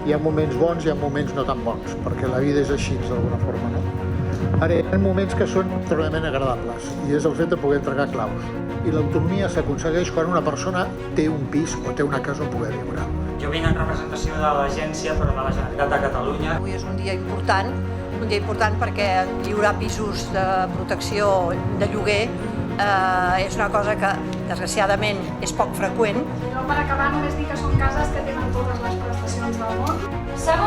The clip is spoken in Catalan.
Hi ha moments bons i hi ha moments no tan bons, perquè la vida és així, d'alguna forma, no? Ara, hi ha moments que són tremendament agradables, i és el fet de poder entregar claus. I l'autonomia s'aconsegueix quan una persona té un pis o té una casa on poder viure. Jo vinc en representació de l'Agència per a la Generalitat de Catalunya. Avui és un dia important perquè lliurar pisos de protecció de lloguer és una cosa que, desgraciadament, és poc freqüent. Jo, per acabar, només dir que són cases que tenen totes les prestacions del món. Segon